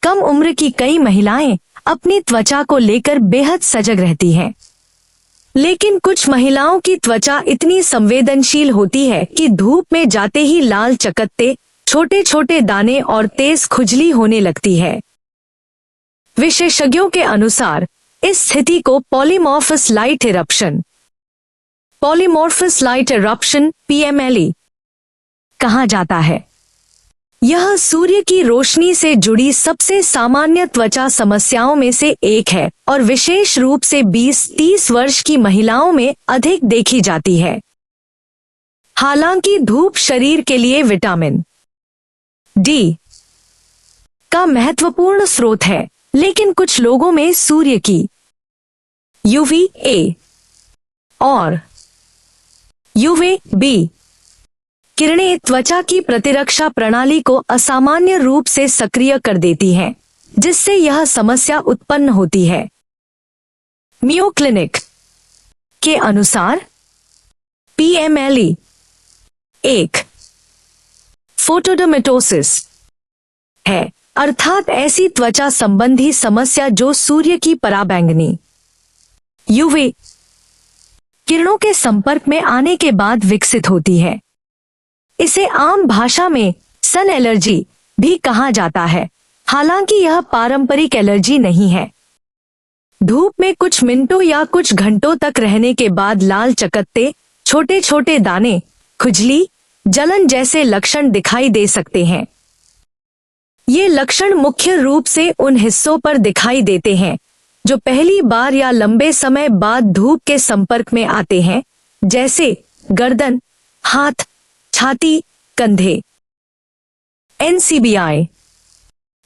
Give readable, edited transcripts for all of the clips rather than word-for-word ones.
कम उम्र की कई महिलाएं अपनी त्वचा को लेकर बेहद सजग रहती हैं। लेकिन कुछ महिलाओं की त्वचा इतनी संवेदनशील होती है कि धूप में जाते ही लाल चकत्ते, छोटे छोटे दाने और तेज खुजली होने लगती है। विशेषज्ञों के अनुसार इस स्थिति को पॉलीमॉर्फस लाइट इरप्शन (PMLE) कहा जाता है। यह सूर्य की रोशनी से जुड़ी सबसे सामान्य त्वचा समस्याओं में से एक है और विशेष रूप से 20-30 वर्ष की महिलाओं में अधिक देखी जाती है। हालांकि धूप शरीर के लिए विटामिन डी का महत्वपूर्ण स्रोत है, लेकिन कुछ लोगों में सूर्य की UVA और UVB किरणें त्वचा की प्रतिरक्षा प्रणाली को असामान्य रूप से सक्रिय कर देती हैं, जिससे यह समस्या उत्पन्न होती है। मियो क्लिनिक के अनुसार PMLE एक फोटोडर्मेटोसिस है, अर्थात ऐसी त्वचा संबंधी समस्या जो सूर्य की पराबैंगनी UV किरणों के संपर्क में आने के बाद विकसित होती है। इसे आम भाषा में सन एलर्जी भी कहा जाता है, हालांकि यह पारंपरिक एलर्जी नहीं है। धूप में कुछ मिनटों या कुछ घंटों तक रहने के बाद लाल चकत्ते, छोटे छोटे दाने, खुजली, जलन जैसे लक्षण दिखाई दे सकते हैं। ये लक्षण मुख्य रूप से उन हिस्सों पर दिखाई देते हैं जो पहली बार या लंबे समय बाद धूप के संपर्क में आते हैं, जैसे गर्दन, हाथ, छाती, कंधे। NCBI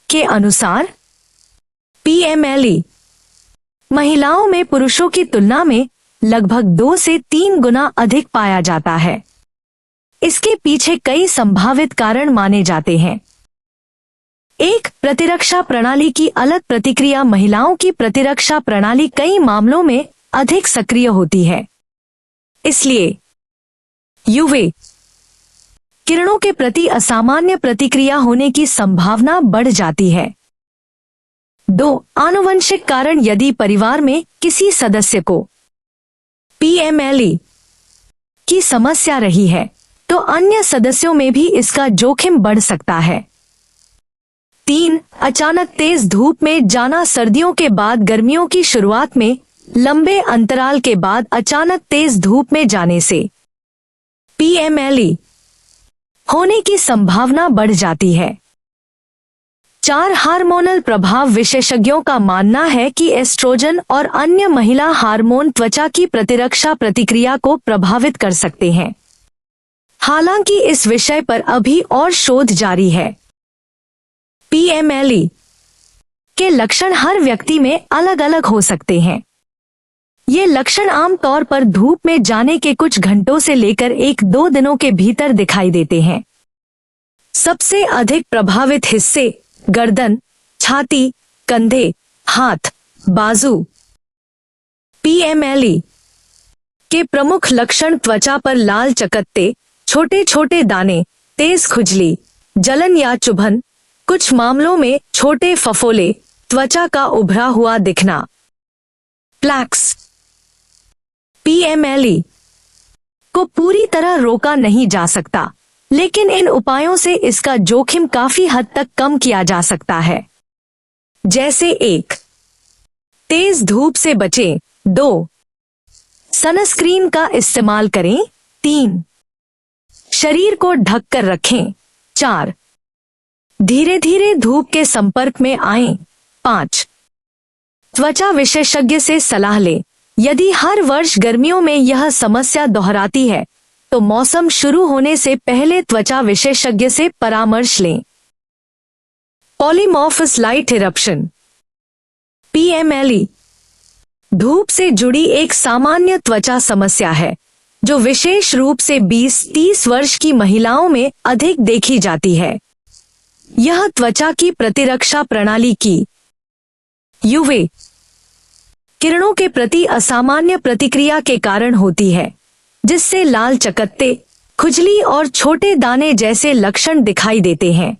के अनुसार PMLE महिलाओं में पुरुषों की तुलना में लगभग 2 से 3 गुना अधिक पाया जाता है। इसके पीछे कई संभावित कारण माने जाते हैं। एक, प्रतिरक्षा प्रणाली की अलग प्रतिक्रिया। महिलाओं की प्रतिरक्षा प्रणाली कई मामलों में अधिक सक्रिय होती है, इसलिए UV किरणों के प्रति असामान्य प्रतिक्रिया होने की संभावना बढ़ जाती है। 2, आनुवंशिक कारण। यदि परिवार में किसी सदस्य को PMLE की समस्या रही है, तो अन्य सदस्यों में भी इसका जोखिम बढ़ सकता है। 3, अचानक तेज धूप में जाना। सर्दियों के बाद गर्मियों की शुरुआत में लंबे अंतराल के बाद अचानक तेज धूप में जाने से PMLE होने की संभावना बढ़ जाती है। 4, हार्मोनल प्रभाव। विशेषज्ञों का मानना है कि एस्ट्रोजन और अन्य महिला हार्मोन त्वचा की प्रतिरक्षा प्रतिक्रिया को प्रभावित कर सकते हैं, हालांकि इस विषय पर अभी और शोध जारी है। PMLE के लक्षण हर व्यक्ति में अलग अलग हो सकते हैं। ये लक्षण आमतौर पर धूप में जाने के कुछ घंटों से लेकर 1-2 दिनों के भीतर दिखाई देते हैं। सबसे अधिक प्रभावित हिस्से गर्दन, छाती, कंधे, हाथ, बाजू। PMLE के प्रमुख लक्षण त्वचा पर लाल चकत्ते, छोटे छोटे दाने, तेज खुजली, जलन या चुभन, कुछ मामलों में छोटे फफोले, त्वचा का उभरा हुआ दिखना। प्लैक्स। PMLE को पूरी तरह रोका नहीं जा सकता, लेकिन इन उपायों से इसका जोखिम काफी हद तक कम किया जा सकता है, जैसे 1, तेज धूप से बचें। 2, सनस्क्रीन का इस्तेमाल करें। 3, शरीर को ढक कर रखें। 4, धीरे धीरे धूप के संपर्क में आएं। 5, त्वचा विशेषज्ञ से सलाह लें। यदि हर वर्ष गर्मियों में यह समस्या दोहराती है, तो मौसम शुरू होने से पहले त्वचा विशेषज्ञ से परामर्श लें। पॉलीमॉर्फस लाइट इरप्शन PMLE धूप से जुड़ी एक सामान्य त्वचा समस्या है, जो विशेष रूप से 20-30 वर्ष की महिलाओं में अधिक देखी जाती है। यह त्वचा की प्रतिरक्षा प्रणाली की UV किरणों के प्रति असामान्य प्रतिक्रिया के कारण होती है, जिससे लाल चकत्ते, खुजली और छोटे दाने जैसे लक्षण दिखाई देते हैं।